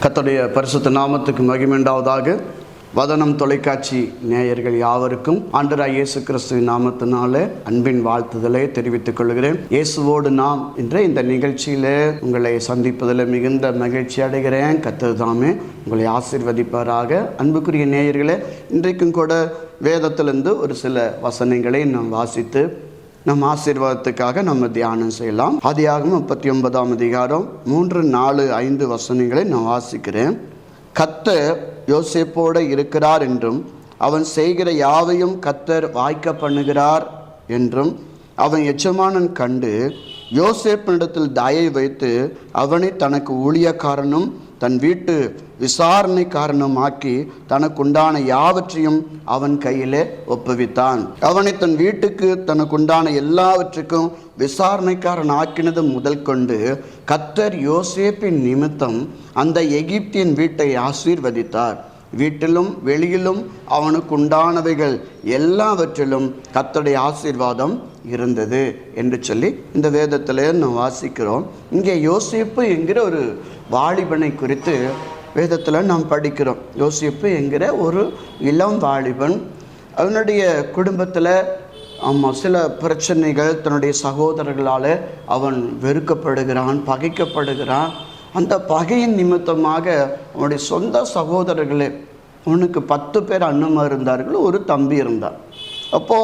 கர்த்தருடைய பரிசுத்த நாமத்துக்கு மகிமையுண்டாவதாக. வதனம் தொலைக்காட்சி நேயர்கள் யாவருக்கும் ஆண்டவராகிய இயேசு கிறிஸ்துவின் நாமத்தினாலே அன்பின் வாழ்த்துதலை தெரிவித்துக் கொள்கிறேன். இயேசுவோடு நாம் என்ற இந்த நிகழ்ச்சியில உங்களை சந்திப்பதில் மிகுந்த மகிழ்ச்சி அடைகிறேன். கர்த்தர் தாமே உங்களை ஆசீர்வதிப்பாராக. அன்புக்குரிய நேயர்களே, இன்றைக்கும் கூட வேதத்திலிருந்து ஒரு சில வசனங்களை நாம் வாசித்து நம் ஆசீர்வாதத்துக்காக நம்ம தியானம் செய்யலாம். ஆதியாகமம் 39ஆம் அதிகாரம் 3, 4, 5 வசனங்களை நான் வாசிக்கிறேன். கர்த்தர் யோசேப்போடு இருக்கிறார் என்றும் அவன் செய்கிற யாவையும் கர்த்தர் வாய்க்க பண்ணுகிறார் என்றும் அவன் எஜமானன் கண்டு யோசேப்பினிடத்தில் தயை வைத்து அவனை தனக்கு ஊழியக்காரனும் தன் வீட்டு விசாரணைக்காரனும் ஆக்கி தனக்குண்டான யாவற்றையும் அவன் கையிலே ஒப்புவித்தான். அவனை தன் வீட்டுக்கு தனக்குண்டான எல்லாவற்றுக்கும் விசாரணைக்காரன் ஆக்கினது முதல் கொண்டு கர்த்தர் யோசேப்பின் நிமித்தம் அந்த எகிப்தின் வீட்டை ஆசீர்வதித்தார். வீட்டிலும் வெளியிலும் அவனுக்கு உண்டானவைகள் எல்லாவற்றிலும் கர்த்தருடைய ஆசீர்வாதம் இருந்தது என்று சொல்லி இந்த வேதத்தில் நாம் வாசிக்கிறோம். இங்கே யோசேப்பு என்கிற ஒரு வாலிபனை குறித்து வேதத்தில் நாம் படிக்கிறோம். யோசேப்பு என்கிற ஒரு இளம் வாலிபன், அவனுடைய குடும்பத்தில் சில பிரச்சனைகள், தன்னுடைய சகோதரர்களால் அவன் வெறுக்கப்படுகிறான், பகைக்கப்படுகிறான். அந்த பகையின் நிமித்தமாக அவனுடைய சொந்த சகோதரர்களே, அவனுக்கு 10 பேர் அண்ணன்மார் இருந்தார்கள், ஒரு தம்பி இருந்தார். அப்போ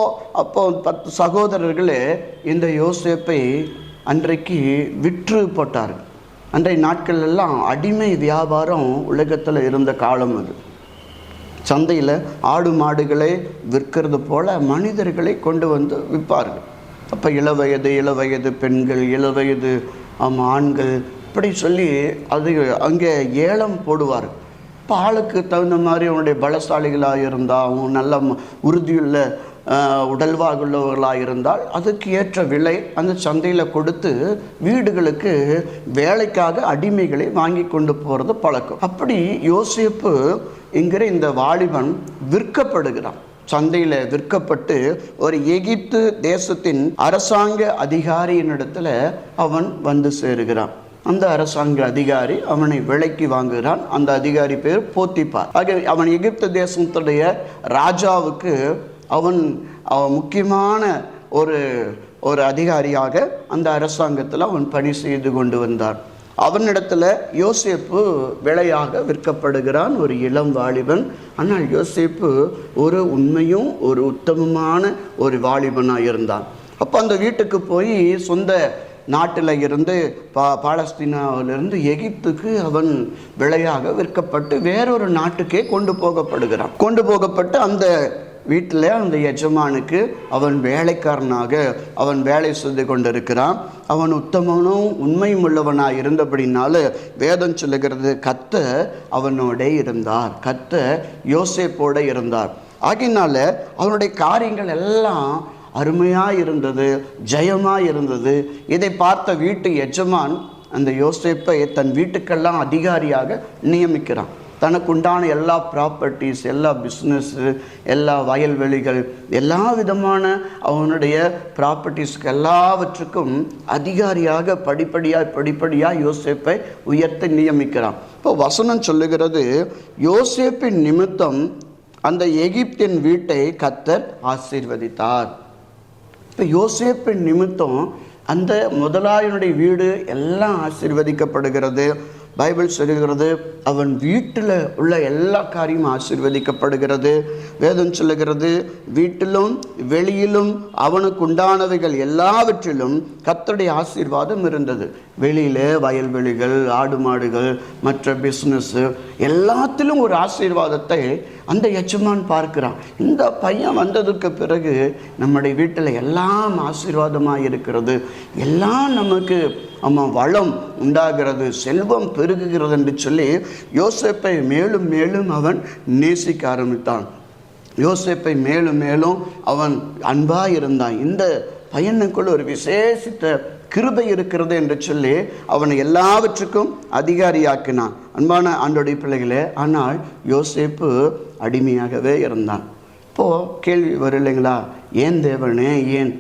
10 சகோதரர்களே இந்த யோசேப்பை அன்றைக்கு விற்று போட்டார்கள். அன்றைய நாட்கள் எல்லாம் அடிமை வியாபாரம் உலகத்தில் இருந்த காலம் அது. சந்தையில் ஆடு மாடுகளை விற்கிறது போல மனிதர்களை கொண்டு வந்து விற்பார்கள். அப்போ இளவயது பெண்கள், இளவயது ஆண்கள், இப்படி சொல்லி அது அங்கே ஏலம் போடுவார். இப்போ ஆளுக்கு தகுந்த மாதிரி அவனுடைய பலசாலிகளாக இருந்தால், அவன் நல்ல உறுதியுள்ள உடல்வாகுள்ளவர்களாக இருந்தால் அதுக்கு ஏற்ற விலை அந்த சந்தையில் கொடுத்து வீடுகளுக்கு வேலைக்காக அடிமைகளை வாங்கி கொண்டு போகிறது பழக்கம். அப்படி யோசேப்பு என்கிற இந்த வாலிபன் விற்கப்படுகிறான். சந்தையில் விற்கப்பட்டு ஒரு எகிப்து தேசத்தின் அரசாங்க அதிகாரியினிடத்தில் அவன் வந்து சேருகிறான். அந்த அரசாங்க அதிகாரி அவனை விலைக்கு வாங்குகிறான். அந்த அதிகாரி பேர் போத்திபார். ஆக அவன் எகிப்து தேசத்துடைய ராஜாவுக்கு அவன் முக்கியமான ஒரு அதிகாரியாக அந்த அரசாங்கத்தில் அவன் பணி செய்து கொண்டு வந்தான். அவனிடத்தில் யோசேப்பு விலையாக விற்கப்படுகிறான், ஒரு இளம் வாலிபன். ஆனால் யோசேப்பு ஒரு உண்மையும் ஒரு உத்தமமான ஒரு வாலிபனாக இருந்தான். அப்போ அந்த வீட்டுக்கு போய் சொந்த நாட்டில் இருந்து பாலஸ்தீனாவிலிருந்து எகிப்துக்கு அவன் விலையாக விற்கப்பட்டு வேறொரு நாட்டுக்கே கொண்டு போகப்பட்டு அந்த வீட்டில் அந்த எஜமானுக்கு அவன் வேலைக்காரனாக அவன் வேலை செய்து கொண்டிருக்கிறான். அவன் உத்தமனும் உண்மையும் உள்ளவனாக இருந்தபடினால வேதம் சொல்லுகிறது, கர்த்தர் அவனோட இருந்தார், கர்த்தர் யோசேப்போட இருந்தார். ஆகினால அவனுடைய காரியங்கள் எல்லாம் அருமையாக இருந்தது, ஜெயமாக இருந்தது. இதை பார்த்த வீட்டு எஜமான் அந்த யோசேப்பை தன் வீட்டுக்கெல்லாம் அதிகாரியாக நியமிக்கிறான். தனக்கு உண்டான எல்லா ப்ராப்பர்ட்டிஸ், எல்லா பிஸ்னஸ்ஸு, எல்லா வயல்வெளிகள், எல்லா விதமான அவனுடைய ப்ராப்பர்ட்டிஸ்க்கு எல்லாவற்றுக்கும் அதிகாரியாக படிப்படியாக யோசேப்பை உயர்த்த நியமிக்கிறான். இப்போ வசனம் சொல்லுகிறது, யோசேப்பின் நிமித்தம் அந்த எகிப்தின் வீட்டை கர்த்தர் ஆசீர்வதித்தார். இப்போ யோசேப்பின் நிமித்தம் அந்த முதலாளியினுடைய வீடு எல்லாம் ஆசீர்வதிக்கப்படுகிறது. பைபிள் சொல்லுகிறது, அவன் வீட்டில் உள்ள எல்லா காரியமும் ஆசீர்வதிக்கப்படுகிறது. வேதம் சொல்லுகிறது, வீட்டிலும் வெளியிலும் அவனுக்கு உண்டானவைகள் எல்லாவற்றிலும் கர்த்தருடைய ஆசீர்வாதம் இருந்தது. வெளியில் வயல்வெளிகள், ஆடு மாடுகள், மற்ற பிஸ்னஸ்ஸு எல்லாத்திலும் ஒரு ஆசீர்வாதத்தை அந்த எஜமான் பார்க்கிறான். இந்த பையன் வந்ததுக்கு பிறகு நம்முடைய வீட்டில் எல்லாம் ஆசீர்வாதமாக இருக்கிறது, எல்லாம் நமக்கு வளம் உண்டாகிறது, செல்வம் பெருகுகிறது என்று சொல்லி யோசேப்பை மேலும் மேலும் அவன் நேசிக்க ஆரம்பித்தான். யோசேப்பை மேலும் மேலும் அவன் அன்பாக இருந்தான். இந்த பையனுக்குள் ஒரு விசேஷித்த கிருபை இருக்கிறது என்று சொல்லி அவனை எல்லாவற்றுக்கும் அதிகாரியாக்கினான். அன்பான ஆண்டோடைய பிள்ளைகளே, ஆனால் யோசேப்பு அடிமையாகவே இருந்தான். இப்போது கேள்வி வரும் இல்லைங்களா, ஏன் தேவனே ஏன்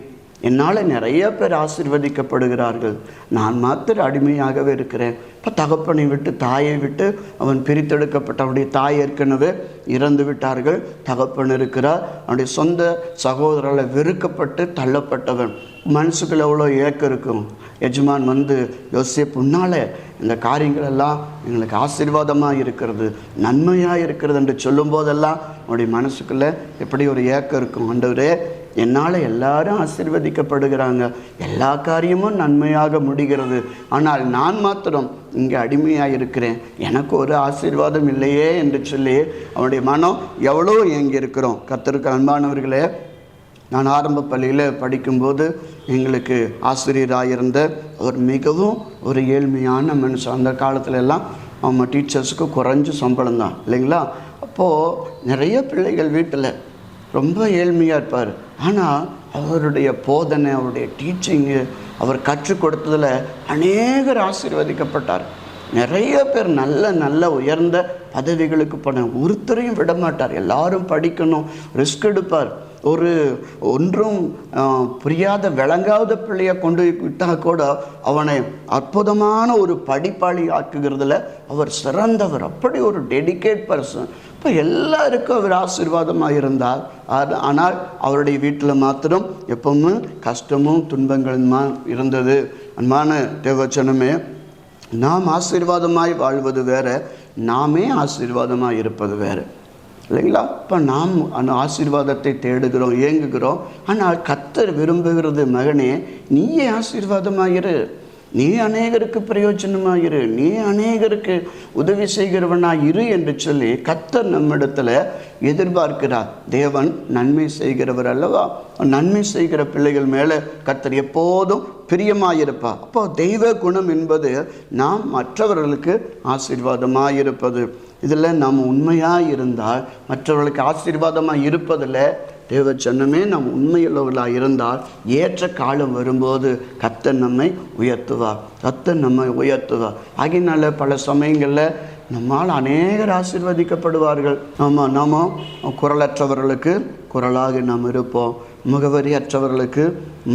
என்னால் நிறைய பேர் ஆசீர்வதிக்கப்படுகிறார்கள், நான் மாத்திரம் அடிமையாகவே இருக்கிறேன். இப்போ தகப்பனை விட்டு தாயை விட்டு அவன் பிரித்தெடுக்கப்பட்ட, அவனுடைய தாய் ஏற்கனவே இறந்து விட்டார்கள், தகப்பன் இருக்கிறார், அவனுடைய சொந்த சகோதரர்களை வெறுக்கப்பட்டு தள்ளப்பட்டவன். மனசுக்குள்ள எவ்வளோ ஏக்கம் இருக்கும். எஜமான் வந்து யோசேப்பு முன்னால் இந்த காரியங்கள் எல்லாம் எங்களுக்கு ஆசீர்வாதமாக இருக்கிறது, நன்மையாக இருக்கிறது என்று சொல்லும் போதெல்லாம் அவனுடைய மனசுக்குள்ளே எப்படி ஒரு ஏக்கம் இருக்கும். ஆண்டவரே, என்னால் எல்லாரும் ஆசீர்வதிக்கப்படுகிறாங்க, எல்லா காரியமும் நன்மையாக முடிகிறது, ஆனால் நான் மாத்திரம் இங்கே அடிமையாக இருக்கிறேன், எனக்கு ஒரு ஆசீர்வாதம் இல்லையே என்று சொல்லி அவனுடைய மனம் எவ்வளோ ஏங்கி இருக்கிறோம். கர்த்தருக்கு அன்பானவர்களே, நான் ஆரம்ப பள்ளியில் படிக்கும்போது எங்களுக்கு ஆசிரியராக இருந்த ஒரு மிகவும் ஒரு ஏழ்மையான மனுஷன். அந்த காலத்துல எல்லாம் அவங்க டீச்சர்ஸுக்கு குறைஞ்ச சம்பளம் தான் இல்லைங்களா. அப்போது நிறைய பிள்ளைகள் வீட்டில் ரொம்ப ஏழ்மையாக இருப்பார். ஆனால் அவருடைய போதனை, அவருடைய டீச்சிங்கு, அவர் கற்றுக் கொடுத்ததில் அநேகர் ஆசீர்வதிக்கப்பட்டார். நிறைய பேர் நல்ல நல்ல உயர்ந்த பதவிகளுக்கு போன, ஒருத்தரையும் விட மாட்டார். எல்லாரும் படிக்கணும், ரிஸ்க் எடுப்பார். ஒன்றும் புரியாத விளங்காத பிள்ளையை கொண்டு விட்டால் கூட அவனை அற்புதமான ஒரு படிப்பாளி ஆக்குகிறதுல அவர் சிறந்தவர். அப்படி ஒரு டெடிகேட் பர்சன். இப்போ எல்லாருக்கும் அவர் ஆசீர்வாதமாக இருந்தார். ஆனால் அவருடைய வீட்டில் மாத்திரம் எப்பவுமே கஷ்டமும் துன்பங்களுமா இருந்தது. அன்பான தேவச்சனமே, நாம் ஆசீர்வாதமாய் வாழ்வது வேற, நாமே ஆசீர்வாதமாக இருப்பது வேறு இல்லைங்களா. இப்போ நாம் அந்த ஆசீர்வாதத்தை தேடுகிறோம், ஏங்குகிறோம். ஆனால் கர்த்தர் விரும்புகிறது, மகனே நீயே ஆசீர்வாதமாயிரு, நீ அநேகருக்கு பிரயோஜனமாயிரு, நீ அநேகருக்கு உதவி செய்கிறவனாயிரு என்று சொல்லி கர்த்தர் நம்மிடத்தில் எதிர்பார்க்கிறார். தேவன் நன்மை செய்கிறவர் அல்லவா. நன்மை செய்கிற பிள்ளைகள் மேலே கர்த்தர் எப்போதும் பிரியமாயிருப்பார். அப்போ தெய்வ குணம் என்பது நாம் மற்றவர்களுக்கு ஆசீர்வாதமாயிருப்பது. இதில் நாம் உண்மையாக இருந்தால், மற்றவர்களுக்கு ஆசீர்வாதமாக இருப்பதில் தேவச்சனமே நாம் உண்மையுள்ளவர்களாக இருந்தால், ஏற்ற காலம் வரும்போது கர்த்தர் நம்மை உயர்த்துவார், கர்த்தர் நம்மை உயர்த்துவார். ஆகினால பல சமயங்களில் நம்மால் அநேகர் ஆசீர்வதிக்கப்படுவார்கள். நாம் குரலற்றவர்களுக்கு குரலாக நாம் இருப்போம், முகவரி அற்றவர்களுக்கு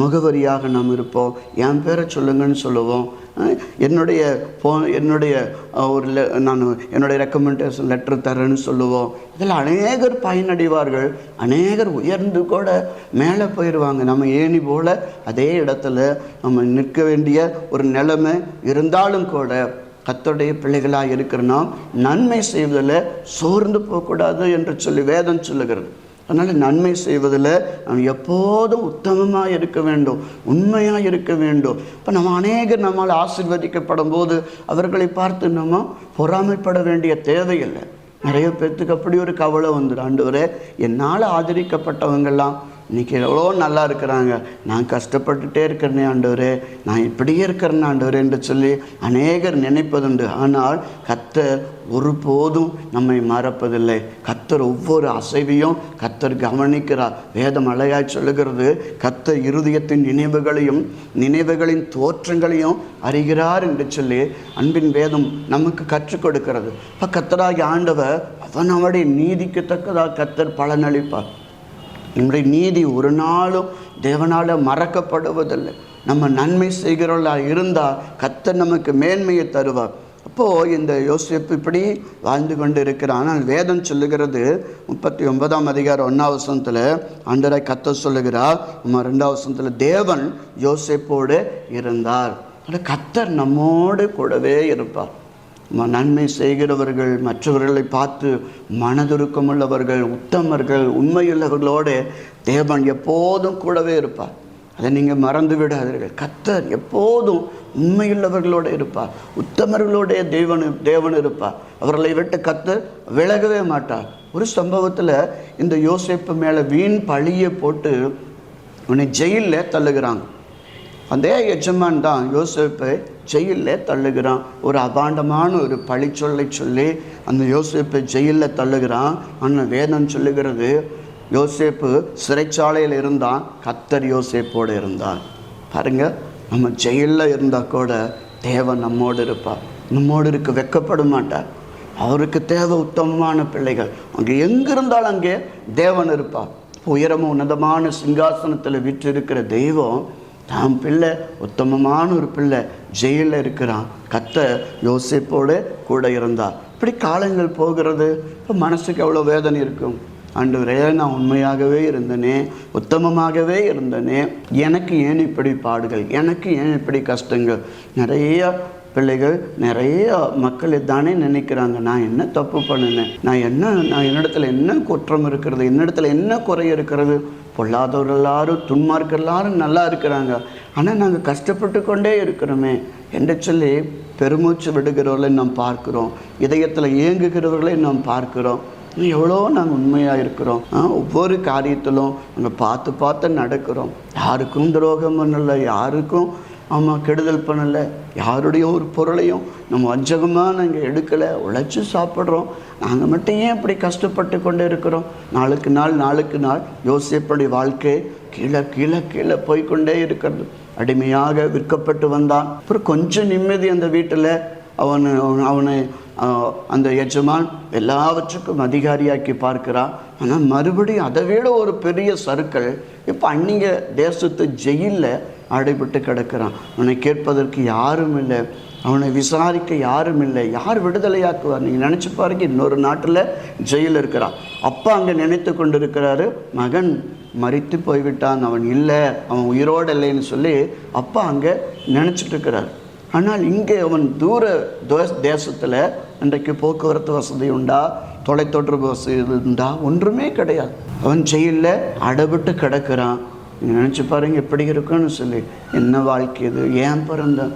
முகவரியாக நாம் இருப்போம். என் பேரை சொல்லுங்கன்னு சொல்லுவோம். என்னுடைய நான் என்னுடைய ரெக்கமெண்டேஷன் லெட்டர் தரேன்னு சொல்லுவோம். இதில் அநேகர் பயனடைவார்கள், அநேகர் உயர்ந்து கூட மேலே போயிடுவாங்க. நம்ம ஏணி போல் அதே இடத்துல நம்ம நிற்க வேண்டிய ஒரு நிலைமை இருந்தாலும் கூட கர்த்தருடைய பிள்ளைகளாக இருக்கிற நாம் நன்மை செய்வதில் சோர்ந்து போகக்கூடாது என்று சொல்லி வேதம் சொல்லுகிறது. அதனால் நன்மை செய்வதில் நாம் எப்போதும் உத்தமமாக இருக்க வேண்டும், உண்மையாக இருக்க வேண்டும். இப்போ நம்ம அநேகர் நம்மால் ஆசீர்வதிக்கப்படும் போது அவர்களை பார்த்து நம்ம பொறாமைப்பட வேண்டிய தேவையில்லை. நிறைய பேர்த்துக்கு அப்படி ஒரு கவலை வந்துடும். ஆண்டவரே, என்னால் ஆதரிக்கப்பட்டவங்கெல்லாம் இன்றைக்கி எவ்வளோ நல்லா இருக்கிறாங்க, நான் கஷ்டப்பட்டுட்டே இருக்கிறேனே ஆண்டவரே, நான் இப்படியே இருக்கிறேன் ஆண்டவரே என்று சொல்லி அநேகர் நினைப்பதுண்டு. ஆனால் கர்த்தர் ஒருபோதும் நம்மை மறப்பதில்லை. கர்த்தர் ஒவ்வொரு அசைவையும் கர்த்தர் கவனிக்கிறார். வேதம் அழகாய் சொல்லுகிறது, கர்த்தர் இருதயத்தின் நினைவுகளின் தோற்றங்களையும் அறிகிறார் என்று சொல்லி அன்பின் வேதம் நமக்கு கற்றுக் கொடுக்கிறது. இப்போ கர்த்தராகிய ஆண்டவர் அவன் அவனுடைய நீதிக்கு தக்கதாக கர்த்தர் பலனளிப்பார். நம்முடைய நீதி ஒரு நாளும் தேவனால் மறக்கப்படுவதில்லை. நம்ம நன்மை செய்கிறவர்களாக இருந்தால் கர்த்தர் நமக்கு மேன்மையை தருவார். அப்போது இந்த யோசேப்பு இப்படி வாழ்ந்து கொண்டு இருக்கிறான். ஆனால் வேதம் சொல்லுகிறது 39ஆம் அதிகாரம் 1ஆம் வசனத்தில் ஆண்டவராய் கர்த்தர் சொல்லுகிறார், 2ஆம் வசனத்தில் தேவன் யோசேப்போடு இருந்தார். கர்த்தர் நம்மோடு கூடவே இருப்பார். நன்மை செய்கிறவர்கள், மற்றவர்களை பார்த்து மனதுருக்கமுள்ளவர்கள், உத்தமர்கள், உண்மையுள்ளவர்களோடு தேவன் எப்போதும் கூடவே இருப்பார். அதை நீங்கள் மறந்து விடாதீர்கள். கர்த்தர் எப்போதும் உண்மையுள்ளவர்களோடு இருப்பார், உத்தமர்களோடைய தேவன் இருப்பார். அவர்களை விட்டு கர்த்தர் விலகவே மாட்டார். ஒரு சம்பவத்தில் இந்த யோசேப்பு மேலே வீண் பழியை போட்டு உன்னை ஜெயிலில் தள்ளுகிறாங்க. அதே எஜமான் தான் யோசேப்பை ஜெயிலில் தள்ளுகிறான். ஒரு அபாண்டமான ஒரு பழிச்சொல்லை சொல்லி அந்த யோசேப்பை ஜெயிலில் தள்ளுகிறான். ஆனால் வேதம் சொல்லுகிறது, யோசேப்பு சிறைச்சாலையில் இருந்தான், கர்த்தர் யோசேப்போடு இருந்தார். பாருங்க, நம்ம ஜெயிலில் இருந்தால் கூட தேவன் நம்மோடு இருப்பார், நம்மோடு இருக்க வெட்கப்பட மாட்டார். அவருக்கு தேவை உத்தமமான பிள்ளைகள். அங்கே எங்கே இருந்தாலும் அங்கே தேவன் இருப்பார். உயரமும் உன்னதமான சிங்காசனத்தில் வீற்றிருக்கிற தெய்வம் தான் பிள்ளை, உத்தமமான ஒரு பிள்ளை ஜெயிலில் இருக்கிறான். கர்த்தர் யோசேப்போடு கூட இருந்தார். இப்படி காலங்கள் போகிறது. இப்போ மனசுக்கு எவ்வளோ வேதனை இருக்கும். ஆண்டவரே, நான் உண்மையாகவே இருந்தனே, உத்தமமாகவே இருந்தனே, எனக்கு ஏன் இப்படி பாடுகள், எனக்கு ஏன் இப்படி கஷ்டங்கள். நிறைய பிள்ளைகள், நிறைய மக்கள் இதானே நினைக்கிறாங்க, நான் என்ன தப்பு பண்ணினேன், நான் என்னிடத்துல என்ன குற்றம் இருக்கிறது, என்னிடத்துல என்ன குறை இருக்கிறது. பொல்லாதவர்கள் எல்லாரும், துன்மார்க்கர் எல்லாரும் நல்லா இருக்கிறாங்க, ஆனால் நாங்கள் கஷ்டப்பட்டு கொண்டே இருக்கிறோமே என்று சொல்லி பெருமூச்சு விடுகிறவர்களை நாம் பார்க்கிறோம். இதயத்தில் இயங்குகிறவர்களை நாம் பார்க்கிறோம். எவ்வளோ நாங்கள் உண்மையாக இருக்கிறோம். ஒவ்வொரு காரியத்திலும் நாங்கள் பார்த்து நடக்கிறோம். யாருக்கும் துரோகம் பண்ணலை, யாருக்கும் கெடுதல் பண்ணலை, யாருடைய ஒரு பொருளையும் நம்ம வஞ்சகமாக நாங்கள் எடுக்கலை, உழைச்சி சாப்பிட்றோம். நாங்கள் மட்டும் ஏன் இப்படி கஷ்டப்பட்டு கொண்டே இருக்கிறோம்? நாளுக்கு நாள் யோசேப்புடைய வாழ்க்கை கீழே போய்கொண்டே இருக்கிறது. அடிமையாக விற்கப்பட்டு வந்தான். அப்புறம் கொஞ்சம் நிம்மதி அந்த வீட்டில். அவனை அந்த எஜமான் எல்லாவற்றுக்கும் அதிகாரியாக்கி பார்க்கிறான். ஆனால் மறுபடியும் அதை விட ஒரு பெரிய சறுக்கல். இப்போ அந்நிய தேசத்து ஜெயிலில் அடைபட்டு கிடக்கிறான். அவனை கேட்பதற்கு யாரும் இல்லை, அவனை விசாரிக்க யாரும் இல்லை. யார் விடுதலையாக்குவார்? நீங்கள் நினச்சி பாருங்க, இன்னொரு நாட்டில் ஜெயிலில் இருக்கிறான். அப்பா அங்கே நினைத்து கொண்டு இருக்கிறாரு, மகன் மரித்து போய்விட்டான், அவன் இல்லை, அவன் உயிரோடு இல்லைன்னு சொல்லி அப்பா அங்கே நினச்சிட்டு இருக்கிறார். ஆனால் இங்கே அவன் தூர தேசத்தில் இன்றைக்கு போக்குவரத்து வசதி உண்டா, தொலைத்தொடர்பு வசதி உண்டா? ஒன்றுமே கிடையாது. அவன் ஜெயிலில் அடைபட்டு கிடக்கிறான். நினச்சி பாருங்க எப்படி இருக்குன்னு சொல்லி. என்ன வாழ்க்கை இது? ஏன் பிறந்தான்?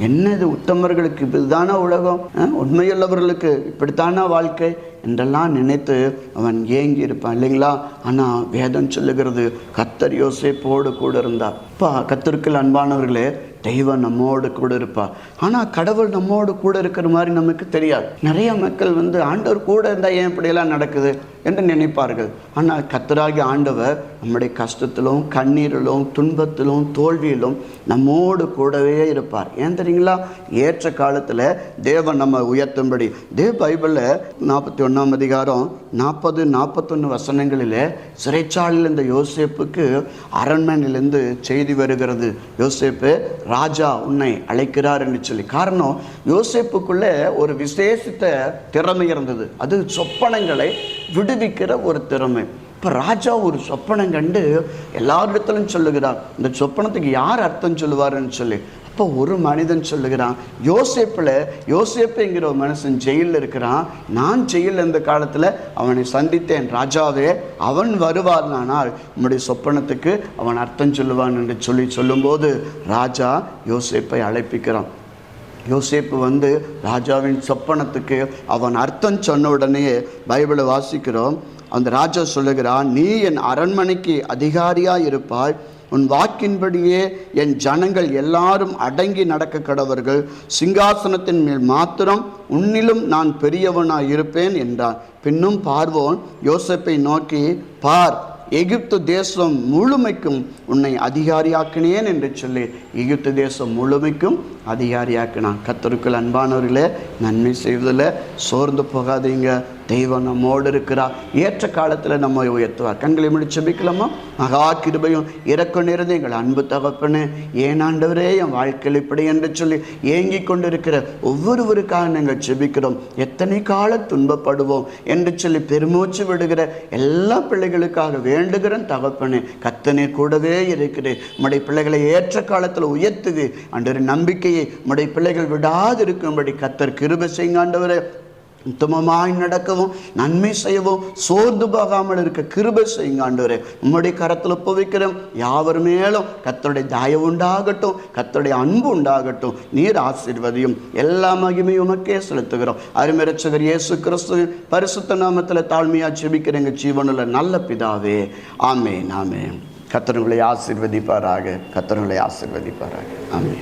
என்ன இது? உத்தமர்களுக்கு இப்படிதானா உலகம்? உண்மையுள்ளவர்களுக்கு இப்படித்தானா வாழ்க்கை என்றெல்லாம் நினைத்து அவன் ஏங்கி இருப்பான் இல்லைங்களா? ஆனால் வேதம் சொல்லுகிறது, கர்த்தர் யோசேப்போடு கூட இருந்தார். இப்போ கர்த்தருக்கு அன்பானவர்களே, தெய்வம் நம்மோடு கூட இருப்பார். ஆனால் கடவுள் நம்மோடு கூட இருக்கிற மாதிரி நமக்கு தெரியாது. நிறைய மக்கள் ஆண்டவர் கூட இருந்தால் ஏன் இப்படியெல்லாம் நடக்குது என்று நினைப்பார்கள். ஆனால் கர்த்தராகிய ஆண்டவர் நம்முடைய கஷ்டத்திலும், கண்ணீரிலும், துன்பத்திலும், தோல்வியிலும் நம்மோடு கூடவே இருப்பார். ஏன் தெரியுங்களா? ஏற்ற காலத்தில் தேவன் நம்ம உயர்த்தும்படி. பைபிளில் 41ஆம் அதிகாரம் 40-41 வசனங்களில் சிறைச்சாலையில் இந்த யோசேப்புக்கு அரண்மனையிலிருந்து செய்தி வருகிறது. யோசேப்பு, ராஜா உன்னை அழைக்கிறார் என்று சொல்லி. காரணம், யோசேப்புக்குள்ளே ஒரு விசேஷித்த திறமை இருந்தது. அது சொப்பனங்களை விடுவிக்கிற ஒரு திறமை. இப்போ ராஜா ஒரு சொப்பனம் கண்டு எல்லாரிடத்திலும் சொல்லுகிறார். இந்த சொப்பனத்துக்கு யார் அர்த்தம் சொல்லுவாருன்னு சொல்லி. அப்போ ஒரு மனிதன் சொல்லுகிறான், யோசேப்புங்கிற ஒரு மனுஷன் ஜெயிலில் இருக்கிறான். நான் ஜெயிலில் இருந்த காலத்தில் அவனை சந்தித்தேன் ராஜாவே, அவன் வருவார்னால் உம்முடைய சொப்பனத்துக்கு அவன் அர்த்தம் சொல்லுவான் என்று சொல்லும்போது ராஜா யோசேப்பை அழைப்பிக்கிறான். யோசேப்பு ராஜாவின் சொப்பனத்துக்கு அவன் அர்த்தம் சொன்ன உடனே பைபிளை வாசிக்கிறோம். அந்த ராஜா சொல்லுகிறான், நீ என் அரண்மனைக்கு அதிகாரியாக இருப்பாய், உன் வாக்கின்படியே என் ஜனங்கள் எல்லாரும் அடங்கி நடக்க கடவர்கள், சிங்காசனத்தின் மேல் மாத்திரம் உன்னிலும் நான் பெரியவனாய் இருப்பேன் என்றான். பின்னும் பார்வோன் யோசேப்பை நோக்கி, பார், எகிப்து தேசம் முழுமைக்கும் உன்னை அதிகாரியாக்கினேன் என்று சொல்லி எகிப்து தேசம் முழுமைக்கும் அதிகாரியாக்கினான். கர்த்தருக்குள் அன்பானவர்களே, நன்மை செய்வதில் சோர்ந்து போகாதீங்க. தெய்வம் நம்மோடு இருக்கிறார். ஏற்ற காலத்தில் நம்ம உயர்த்துவார். கண்களை முடிச்சு ஜெபிக்கலாமா? மகா கிருபையும் இரக்கம் நிறைந்த எங்கள் அன்பு தகப்பனே, ஏன் ஆண்டவரே என் வாழ்க்கையில் இப்படி என்று சொல்லி ஏங்கி கொண்டிருக்கிற ஒவ்வொருவருக்காக நாங்கள் ஜெபிக்கிறோம். எத்தனை கால துன்பப்படுவோம் என்று சொல்லி பெருமூச்சு விடுகிற எல்லா பிள்ளைகளுக்காக வேண்டுகிறேன் தகப்பனே. கர்த்தனே கூடவே இருக்கிறேன். உம்முடைய பிள்ளைகளை ஏற்ற காலத்தில் உயர்த்துது ஆண்டவரே. நம்பிக்கையை உம்முடைய பிள்ளைகள் விடாது இருக்கும்படி கர்த்தர் கிருபை செய்யுங்க ஆண்டவரே. உத்தமமாய் நடக்கவும், நன்மை செய்யவும், சோர்ந்து போகாமல் இருக்க கிருபை செய்யுங்க ஆண்டவரே. உம்முடைய கரத்தில் ஒப்புவிக்கிறோம். யாவர் மேலும் கர்த்தருடைய தயவு உண்டாகட்டும், கர்த்தருடைய அன்பு உண்டாகட்டும். நீர் ஆசீர்வதியும். எல்லா மகிமையும் உமக்கே செலுத்துகிறோம். அருமை இரட்சகர் இயேசு கிறிஸ்துவின் பரிசுத்த நாமத்தில் தாழ்மையா ஜெபிக்கிற எங்கள் ஜீவனுள்ள நல்ல பிதாவே, ஆமென், ஆமென். கர்த்தர் உங்களை ஆசீர்வதிப்பாராக. கர்த்தர் உங்களை ஆசீர்வதிப்பாராக. ஆமென்.